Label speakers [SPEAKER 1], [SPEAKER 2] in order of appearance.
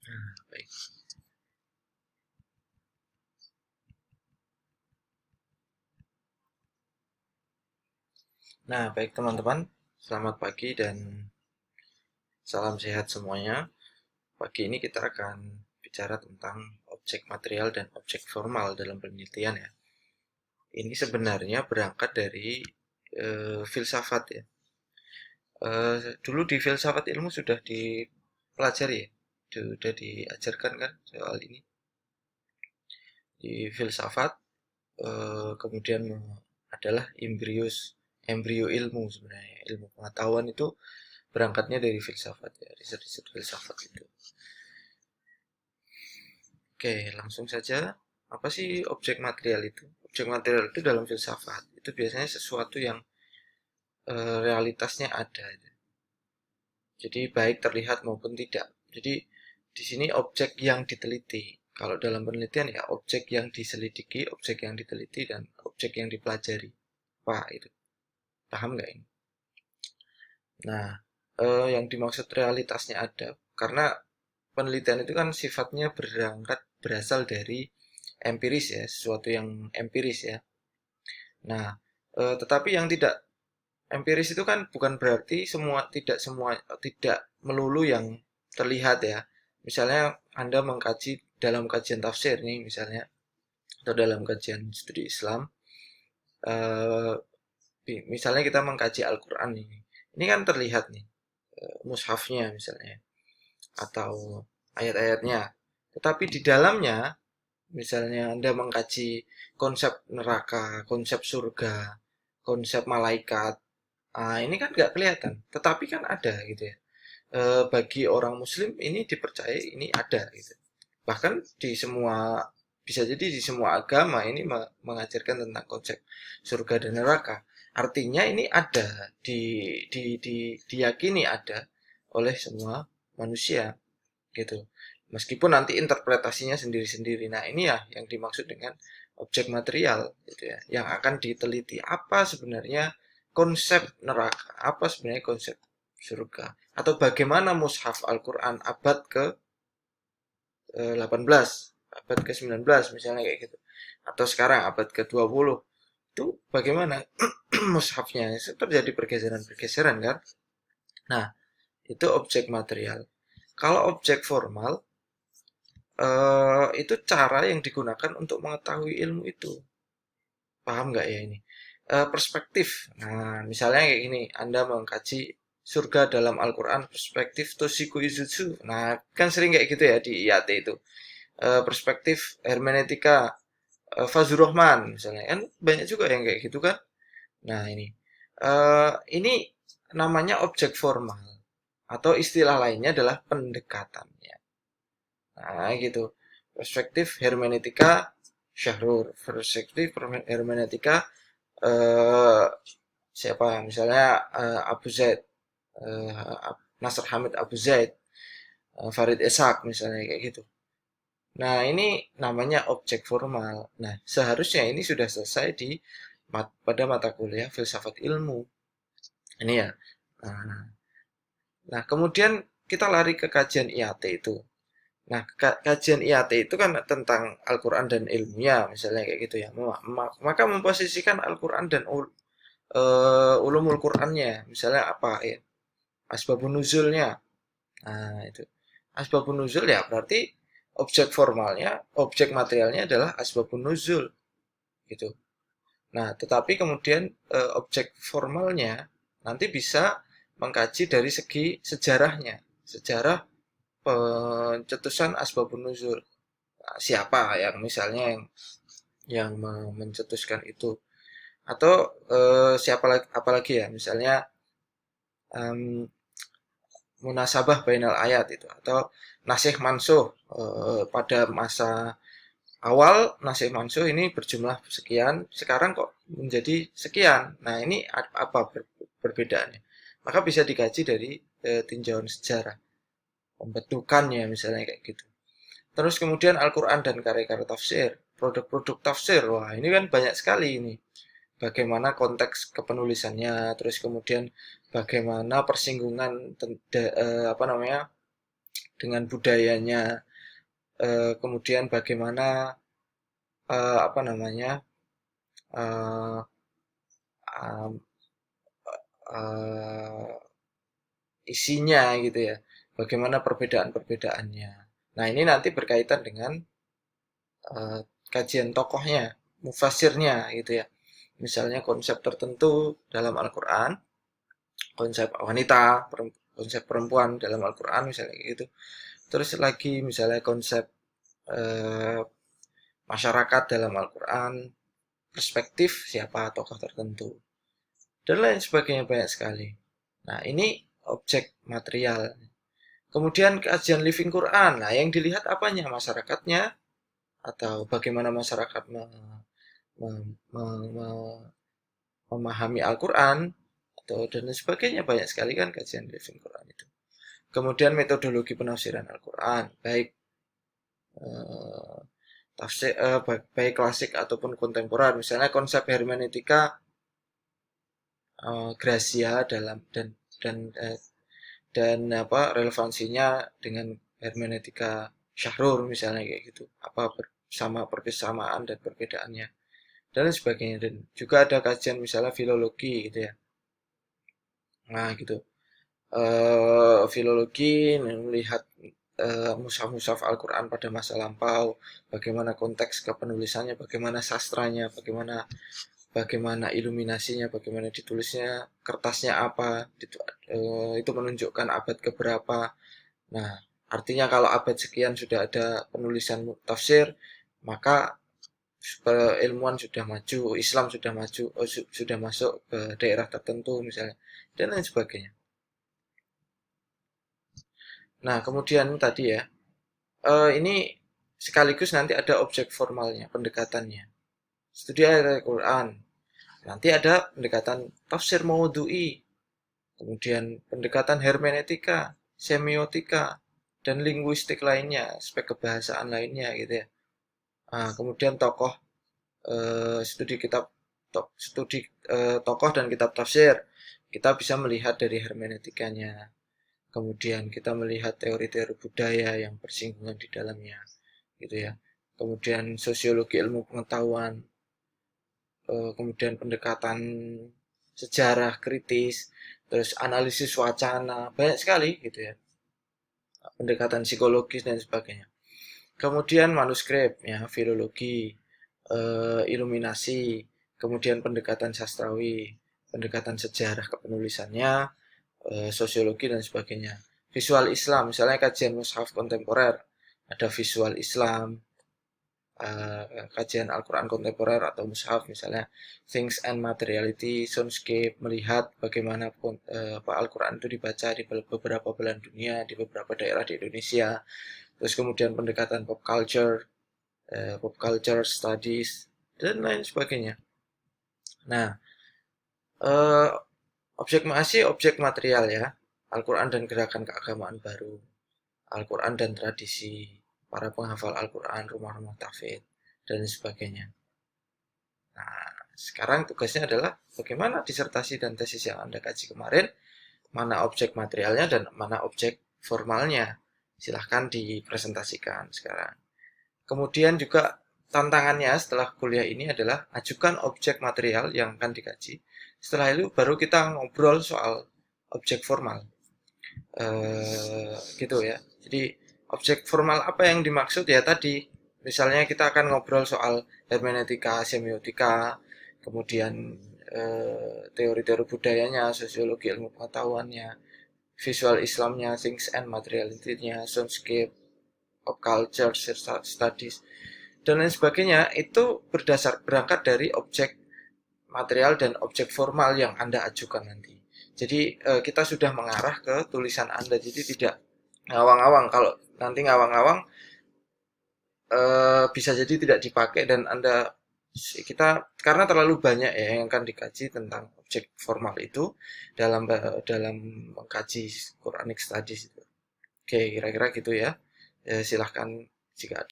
[SPEAKER 1] Baik. Nah, baik teman-teman, selamat pagi dan salam sehat semuanya. Pagi ini kita akan bicara tentang objek material dan objek formal dalam penelitian ya. Ini sebenarnya berangkat dari filsafat ya. Dulu di filsafat ilmu sudah dipelajari ya, sudah diajarkan kan soal ini di filsafat. Kemudian adalah embrio ilmu sebenarnya, ilmu pengetahuan itu berangkatnya dari filsafat ya, riset-riset filsafat itu. Oke, langsung saja. Apa sih objek material itu? Objek material itu dalam filsafat itu biasanya sesuatu yang realitasnya ada. Jadi baik terlihat maupun tidak. Jadi di sini objek yang diteliti. Kalau dalam penelitian ya objek yang diselidiki, objek yang diteliti, dan objek yang dipelajari. Apa itu? Paham nggak ini? Nah, yang dimaksud realitasnya ada. Karena penelitian itu kan sifatnya berasal dari empiris ya, sesuatu yang empiris ya. Nah, tetapi yang tidak empiris itu kan bukan berarti tidak melulu yang terlihat ya. Misalnya Anda mengkaji dalam kajian tafsir nih misalnya atau dalam kajian studi Islam, eh, misalnya kita mengkaji Al-Qur'an ini. Ini kan terlihat nih mushafnya misalnya atau ayat-ayatnya. Tetapi di dalamnya misalnya Anda mengkaji konsep neraka, konsep surga, konsep malaikat. Ah, ini kan nggak kelihatan, tetapi kan ada gitu ya. Bagi orang Muslim ini dipercaya ini ada gitu. Bahkan di semua bisa jadi di semua agama ini mengajarkan tentang konsep surga dan neraka. Artinya ini ada diyakini ada oleh semua manusia gitu. Meskipun nanti interpretasinya sendiri-sendiri. Nah, ini ya yang dimaksud dengan objek material gitu ya, yang akan diteliti apa sebenarnya konsep neraka, apa sebenarnya konsep surga, atau bagaimana mushaf Al-Qur'an abad ke 18, abad ke 19 misalnya kayak gitu. Atau sekarang abad ke 20. Itu bagaimana mushafnya itu terjadi pergeseran-pergeseran kan? Nah, itu objek material. Kalau objek formal itu cara yang digunakan untuk mengetahui ilmu itu. Paham nggak ya ini? Perspektif. Nah, misalnya kayak gini, Anda mengkaji surga dalam Al-Quran, perspektif Toshiku Izutsu. Nah, kan sering kayak gitu ya di IAT itu. Perspektif hermeneutika Fazlur Rahman, misalnya. Kan banyak juga yang kayak gitu kan. Nah, ini namanya objek formal. Atau istilah lainnya adalah pendekatannya. Nah, gitu. Perspektif hermeneutika Syahrur, perspektif hermeneutika eh, siapa misalnya Abu Zaid, eh, Nasr Hamid Abu Zaid, Farid Ishaq misalnya kayak gitu. Nah, ini namanya objek formal. Nah, seharusnya ini sudah selesai pada mata kuliah filsafat ilmu. Ini ya. Nah, nah, kemudian kita lari ke kajian IAT itu. Nah, kajian IAT itu kan tentang Al-Quran dan ilmunya, misalnya kayak gitu ya. Maka memposisikan Al-Quran dan ulumul Qurannya, misalnya apa ya? Asbabun nuzulnya. Nah, itu. Asbabun nuzul ya berarti objek formalnya, objek materialnya adalah asbabun nuzul gitu. Nah, tetapi kemudian objek formalnya nanti bisa mengkaji dari segi sejarahnya, sejarah pencetusan asbabun nuzul. Nah, siapa yang misalnya yang mencetuskan itu atau siapa lagi apalagi ya misalnya em, munasabah bainal ayat itu atau nasih mansuh pada masa awal nasih mansuh ini berjumlah sekian sekarang kok menjadi sekian. Nah, ini apa perbedaannya? Maka bisa dikaji dari tinjauan sejarah pembentukannya misalnya kayak gitu. Terus kemudian Al-Quran dan karya-karya tafsir, produk-produk tafsir. Wah, ini kan banyak sekali ini. Bagaimana konteks kepenulisannya, terus kemudian bagaimana persinggungan apa namanya dengan budayanya, kemudian bagaimana apa namanya eh, um, eh, isinya gitu ya, bagaimana perbedaan-perbedaannya. Nah ini nanti berkaitan dengan eh, kajian tokohnya, mufasirnya gitu ya. Misalnya konsep tertentu dalam Al-Quran, konsep wanita, konsep perempuan dalam Al-Quran misalnya gitu. Terus lagi misalnya konsep eh, masyarakat dalam Al-Quran, perspektif siapa tokoh tertentu, dan lain sebagainya banyak sekali. Nah ini objek material. Kemudian kajian living Quran. Nah yang dilihat apanya? Masyarakatnya atau bagaimana masyarakat me- me- memahami Al-Quran atau dan sebagainya, banyak sekali kan kajian living Quran itu. Kemudian metodologi penafsiran Al-Quran, baik eh, tafsir baik klasik ataupun kontemporer. Misalnya konsep hermeneutika Gracia dalam dan dan apa relevansinya dengan hermeneutika Syahrur misalnya kayak gitu. Apa sama persamaan dan perbedaannya dan lain sebagainya. Dan juga ada kajian misalnya filologi gitu ya. Nah gitu. Filologi melihat mushaf-mushaf Al-Quran pada masa lampau, bagaimana konteks kepenulisannya, bagaimana sastranya, bagaimana bagaimana iluminasinya, bagaimana ditulisnya, kertasnya apa, itu menunjukkan abad keberapa. Nah, artinya kalau abad sekian sudah ada penulisan tafsir, maka ilmuwan sudah maju, Islam sudah maju, sudah masuk ke daerah tertentu misalnya, dan lain sebagainya. Nah, kemudian tadi ya, ini sekaligus nanti ada objek formalnya, pendekatannya. Studi ayat Al-Quran. Nanti ada pendekatan tafsir maudhu'i, kemudian pendekatan hermeneutika, semiotika, dan linguistik lainnya, aspek kebahasaan lainnya gitu ya. Nah, kemudian tokoh studi kitab studi tokoh dan kitab tafsir. Kita bisa melihat dari hermeneutikanya. Kemudian kita melihat teori-teori budaya yang bersinggungan di dalamnya, gitu ya. Kemudian sosiologi ilmu pengetahuan, kemudian pendekatan sejarah kritis, terus analisis wacana, banyak sekali gitu ya. Pendekatan psikologis dan sebagainya. Kemudian manuskrip, ya, filologi, iluminasi, kemudian pendekatan sastrawi, pendekatan sejarah kepenulisannya, sosiologi dan sebagainya. Visual Islam, misalnya kajian mushaf kontemporer, ada visual Islam, kajian Al-Quran kontemporer atau mushaf misalnya Things and Materiality, Soundscape, melihat bagaimana Al-Quran itu dibaca di beberapa belahan dunia, di beberapa daerah di Indonesia. Terus kemudian pendekatan pop culture studies, dan lain sebagainya. Nah, eh, objek material ya, Al-Quran dan gerakan keagamaan baru, Al-Quran dan tradisi, para penghafal Al-Quran, rumah-rumah tahfidz, dan sebagainya. Nah, sekarang tugasnya adalah bagaimana disertasi dan tesis yang Anda kaji kemarin, mana objek materialnya dan mana objek formalnya. Silahkan dipresentasikan sekarang. Kemudian juga tantangannya setelah kuliah ini adalah ajukan objek material yang akan dikaji. Setelah itu baru kita ngobrol soal objek formal. Gitu ya. Jadi objek formal apa yang dimaksud ya tadi. Misalnya kita akan ngobrol soal hermeneutika, semiotika, kemudian teori-teori budayanya, sosiologi ilmu pengetahuannya, visual Islamnya, things and materiality-nya, soundscape, pop culture, studies, dan lain sebagainya. Itu berangkat dari objek material dan objek formal yang Anda ajukan nanti. Jadi kita sudah mengarah ke tulisan Anda, jadi tidak ngawang-ngawang. Kalau nanti ngawang-ngawang bisa jadi tidak dipakai dan Anda kita karena terlalu banyak ya yang akan dikaji tentang objek formal itu dalam mengkaji Quranic Studies itu. Oke, kira-kira gitu ya. Silahkan jika